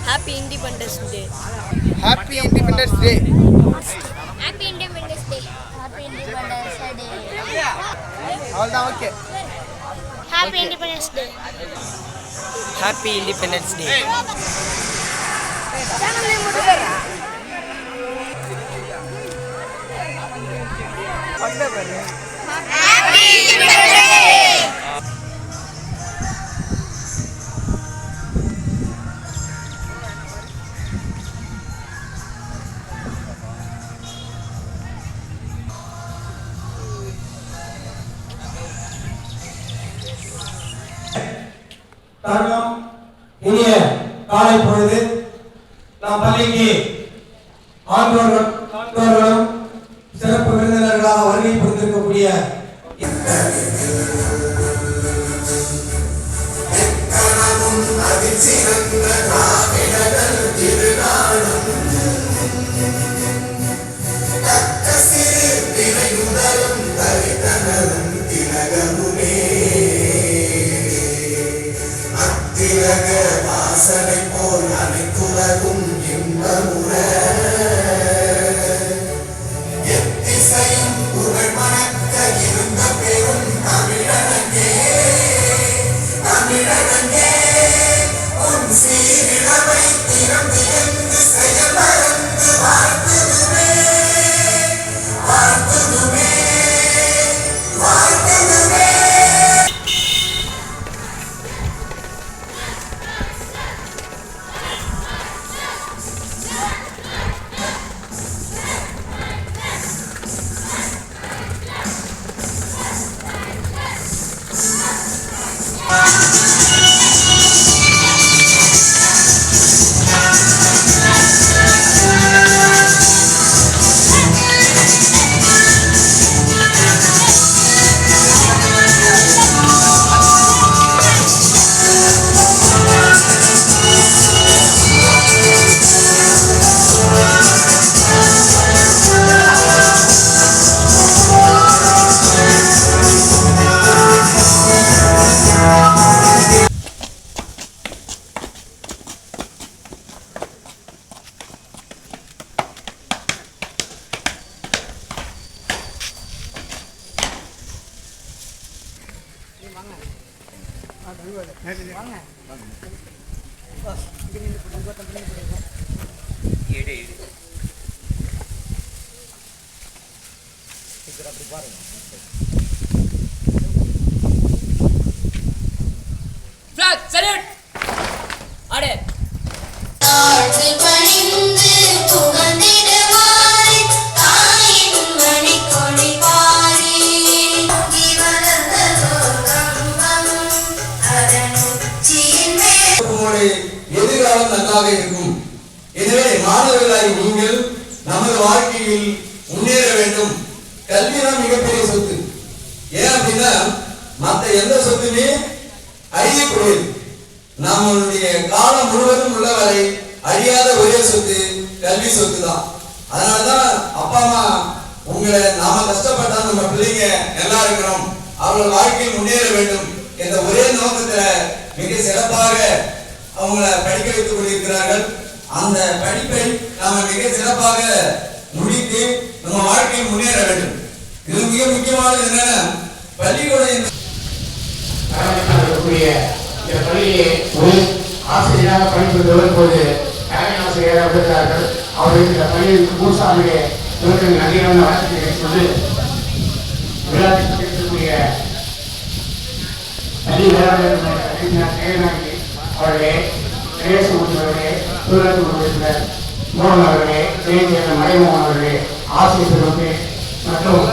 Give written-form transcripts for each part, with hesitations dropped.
Happy Independence Day. Happy Independence Day. Happy Independence Day. Happy Independence Day. All done okay. Happy Independence Day. Happy Independence Day. Channel name mudukara. Happy Independence Day. தருணம் இனிய காலை பொழுது நாம் பள்ளிக்கு ஆண்டோர்களும் சிறப்பு விருந்தினர்களாக வருகை புரிந்திருக்கக்கூடிய வாசனை போல் அனைத்துலகும் இன்பமுற எத்திசையும் புகழ் மணக்க இருந்த பெரும் தமிழனங்கே தமிழனங்கே உன் சீரிழமை திறந்து என்று செயல் மறந்து வாழ்த்துதுமே வாழ்த்துதுமே வாழ்த்துதுமே. Flag salute. Order. எதிர்காலம் நன்றாக இருக்கும். எனவே மாணவர்களாய் நீங்கள் நமது வாழ்க்கையில் முன்னேற வேண்டும். கல்விதான் மிகப்பெரிய சொத்து. ஏன் அப்படின்னா மற்ற எந்த சொத்துமே அழியக்கூடியது. நம்மளுடைய காலம் முழுவதும் உள்ளவரை அழியாத ஒரே சொத்து கல்வி சொத்து தான். அதனாலதான் அப்பா அம்மா உங்களை நாம கஷ்டப்பட்டா நம்ம பிள்ளைங்க நல்லா இருக்கணும், அவர்கள் வாழ்க்கையில் முன்னேற வேண்டும் என்ற ஒரே நோக்கத்துல மிக சிறப்பாக அவங்களை படிக்க வைத்துக் கொண்டிருக்கிறார்கள். அந்த படிப்பை நாம மிக சிறப்பாக முடித்து நம்ம வாழ்க்கையில் முன்னேற வேண்டும். இது மிக முக்கியமானது என்னன்னா பள்ளியோட இந்த பள்ளியை ஒரு ஆசிரியராக பணிபுரிந்து வரும்போது தலைமை ஆசிரியராக இருக்கிறார்கள். அவர்கள் இந்த பள்ளியில் பூசாமிய இவர்கள் நன்றியான வாழ்க்கையை சொல்லி விளையாட்டுக்கூடிய பள்ளி வேளாண் அவர்களே சுரேஷ்மூர்த்தி அவர்களே, சூரத் உறுப்பினர் மோகன் அவர்களே, மறைமோகன் அவர்களே, ஆசிரியர் பெருமக்களே மற்றும்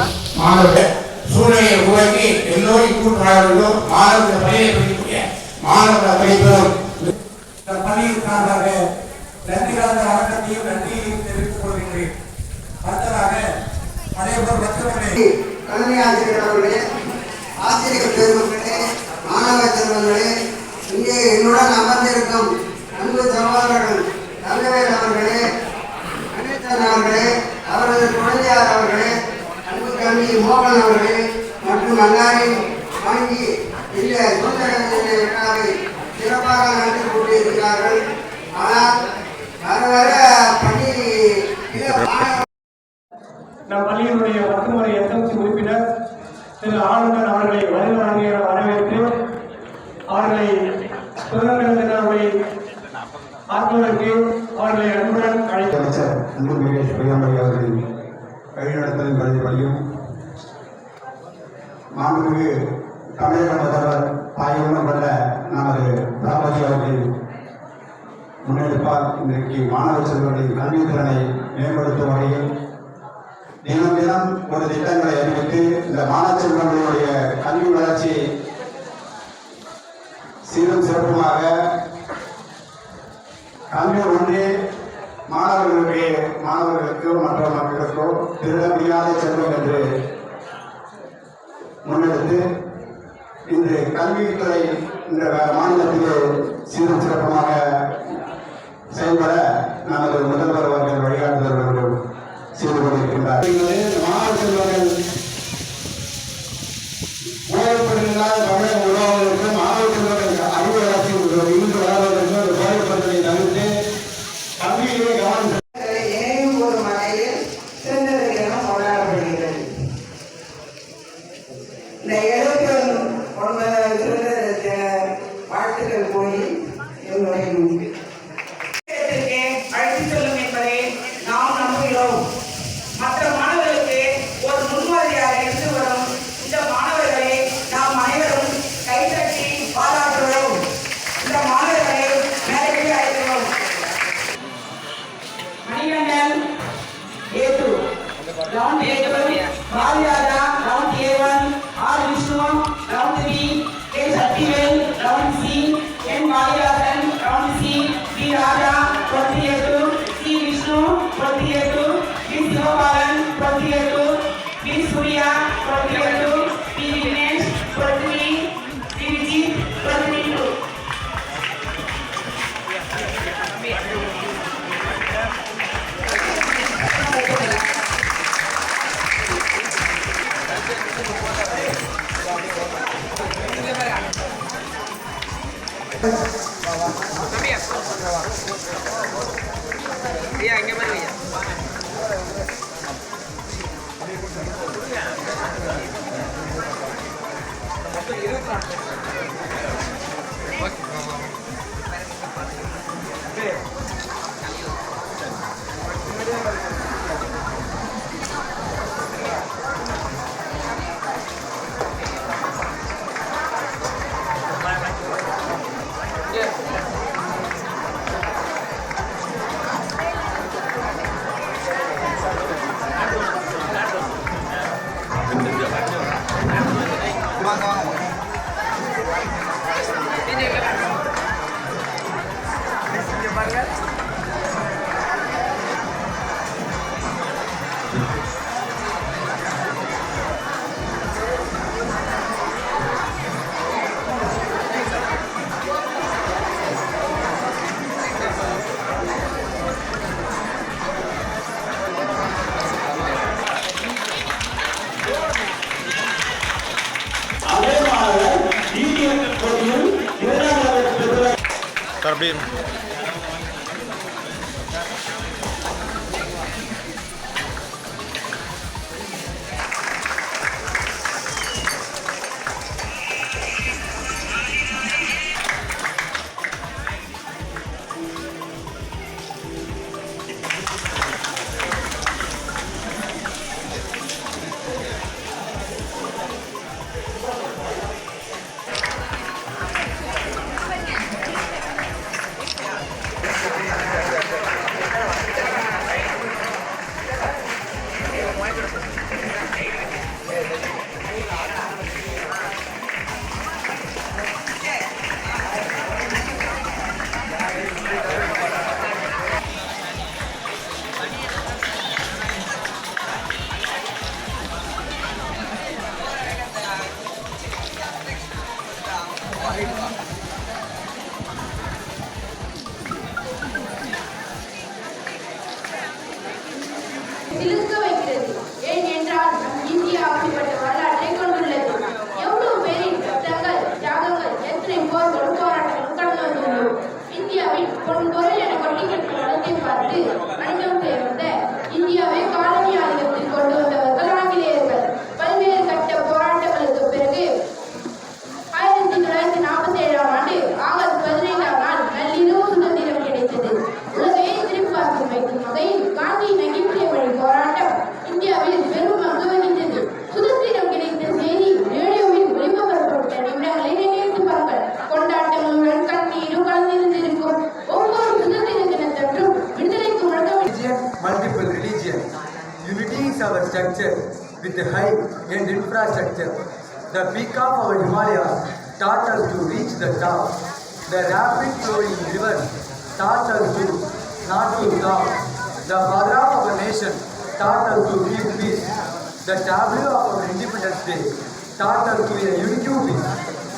மாணவர்கள் சூழ்நிலையை உருவாக்கி எல்லோரும் கூட்டுறார்களும் மாணவர்கள் பள்ளியை படிக்கக்கூடிய மாணவர்கள் படிப்பதும் இந்த பள்ளிக்காக நன்றி கலந்த வணக்கத்தையும் நன்றியையும் தெரிவித்துக் கொள்கின்றேன். அடுத்ததாக அதேபோல் மற்றவர்களே தலைமை ஆசிரியர் அவர்களே, ஆசிரியர் பெருமக்களே, மாணவ செல்வங்களே, இங்கே என்னுடன் அமர்ந்திருக்கும் அன்பு சகோதரர்கள் தங்கவேல் அவர்களே, கணேசன் அவர்களே, அவரது குழந்தையார் அவர்களே, அன்பு தம்பி மோகன் அவர்களே மற்றும் அன்னாரின் வங்கி இந்த சுதந்திர தின விழாவை சிறப்பாக நடத்தி கொண்டிருக்கிறார்கள். ஆனால் வர வர பள்ளி நம் பள்ளியினுடைய பத்துமுறை எஸ்எம்சி உறுப்பினர் திரு ஆனந்தன் அவர்களை வழிவழங்கிய வரவேற்று அவர்களை சுதந்திர தினத்தை ஆற்றுவதற்கு அவர்களை அன்புடன் அழைத்து அமைச்சர் அன்புமிகு பொய்யாமொழி அவர்களின் வழிநடத்தலின் பிரதிபலியும் மாண்புமிகு தமிழக முதல்வர் தாயுடன் கொண்ட நமது தளபதி அவர்களின் முன்னெடுப்பால் இன்றைக்கு மாணவ செல்வர்களின் கல்வித் திறனை மேம்படுத்தும் வகையில் தினம் தினம் ஒரு திட்டங்களை அறிவித்து இந்த மாணவ செல்வங்களுடைய கல்வி வளர்ச்சியை சீரும் சிறப்புமாக கல்வி ஒன்றே மாணவர்களுக்கோ மற்ற மக்களுக்கோ திருட முடியாத செல்வம் என்று முன்னெடுத்து இன்று கல்வித்துறை இந்த மாநிலத்திலே சீரும் சிறப்புமாக செயல்பட நமது முதல்வர் அவர்கள் வழிகாட்டுதல்கள் செய்து கொண்டிருக்கின்றார். மாணவ செல்வங்கள் ஓய்வுபெற்றில்லாத தமிழக உருவாவதற்கு மாணவ செல்வங்கள் அறிவு வளர்ச்சி இன்று வளர்வதற்கு ஒரு ஓய்வுபெற்றலை தவிர்த்து கல்வியிலே கவனம் ஏனும் ஒரு மலையில் சிறந்த தினம் கொண்டாடப்படுகிறது. இந்த 79வது சுதந்திர தின வாழ்த்துக்கள் கூறி என்னுடைய அழைத்து செல்லும் என்பதை நாம் நம்புகிறோம். மற்ற மாணவர்களுக்கு ஒரு முன்மாதிரியாக இருந்து வரும் இந்த மாணவர்களை நாம் அனைவரும் கைதட்டி பாராட்டுகிறோம். இந்த மாணவர்களை மேலே அழைக்கிறோம். Manikandan A2, round A2, Baliada, round A1, R Vishnu, round B, K Shaktivel, round C, N Baliadan, round C, B Raja, 28, C Vishnu, 28, B Sivabalan, 28, B Surya, 28, B Vignesh, 23, B Vijit, 22. இங்க பாருங்க. பொன்பொருள் என கொட்டிக்கிட்டு வளத்தை பார்த்து வணிகம் சேர்ந்த இந்தியாவை காலனி ஆதிக்கத்தில் கொண்டு வந்தவர்கள் ஆங்கிலேயர்கள். பல்வேறு கட்ட போராட்டங்களுக்கு பிறகு 1947ஆம் ஆண்டு ஆகஸ்ட் 15ஆம் நாள் நள்ளிரவு சுதந்திரம் கிடைத்தது. உலகையே திரும்பி பார்க்க வைக்கும் வகையில் காந்தியின் அகிம்சை வழி போராட்டம் இந்தியாவில் பெரும் பங்கு வகித்தது. சுதந்திரம் கிடைத்த செய்தி ரேடியோவில் ஒளிபரப்பப்பட்ட நிமிடங்களை நினைத்து பாருங்கள். கொண்டாட்டங்களுடன் கண்ணீரும் கலந்திருந்திருக்கும். ஒவ்வொரு சுதந்திர தினத்தன்றும் விடுதலைக்கு முழங்க Multiple religion. Unity is our structure with the high-end infrastructure. The peak of our Himalayas taught us to reach the top. The rapid flowing rivers taught us to not to stop. The father of our nation taught us to keep peace. The tableau of our Independence Day taught us to a unity peace.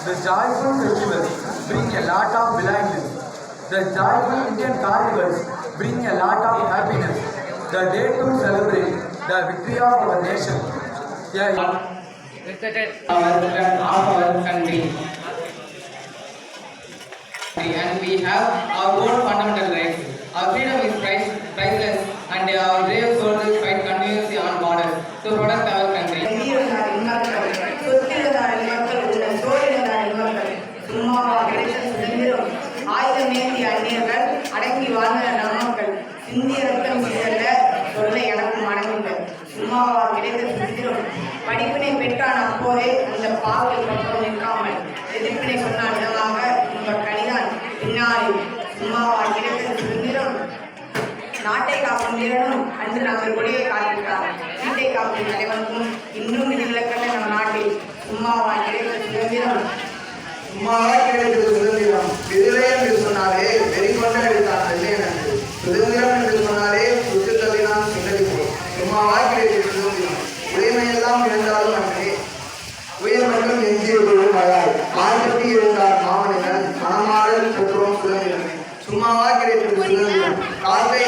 The joyful festivals bring a lot of blindness. The joyful Indian carnivals bring a lot of happiness. The day to celebrate the victory of our nation. Respected of our country. And we have our own fundamental rights. Our freedom is priceless and our brave soldiers fight continuously on borders to protect our country. வீரனாரின் மக்கள், சொத்திரதாரின் மக்கள், உள்ள சோழனாரின் மக்கள், சும்மாவா கிடைத்த சுதந்திரம்? ஆயுதம் ஏந்திய அந்நியர்கள் அடங்கி வாழ்ந்த நமக்கள், சிந்திய ரத்தம் சிதற சொல்ல எனக்கு மனமில்லை. சும்மாவா கிடைத்த சுதந்திரம்? படிப்பினை பெற்றான் அப்போதே அந்த பாவல் பக்கம் நிற்காமல் எதிர்ப்பினை சொன்னால் விதமாக உங்கள் கனிதான் பின்னாளில். சும்மாவா கிடைத்த சுதந்திரம்? நாட்டை காக்கும் வீரனும் அன்று நாங்கள் கொடியை காத்திருக்கிறார். வீட்டை காக்கும் தலைவனுக்கும் இன்னும் விதிவிலக்கல்ல நம் நாட்டில். சும்மாவா கிடைத்த சுதந்திரம்? சும்மாவா கிடைத்தது சுதந்திரம்? விடுதலை என்று சொன்னாலே வெறிகொண்ட எடுத்தான் இல்லை என்று. சுதந்திரம் என்று சொன்னாலே சுட்டு தள்ளினான் சுண்டடிப்போம். சும்மாவா கிடைத்தது சுதந்திரம்? உடைமையெல்லாம் இழந்தாலும் அன்றே உயர் மற்றும் எஞ்சியவர்களும் அழாய் ஆழ்த்தி இருந்தார் மாமனிதன் மனமாடல் பெற்றோம் சுதந்திரமே. சும்மாவா கிடைத்தது சுதந்திரம்? காற்றை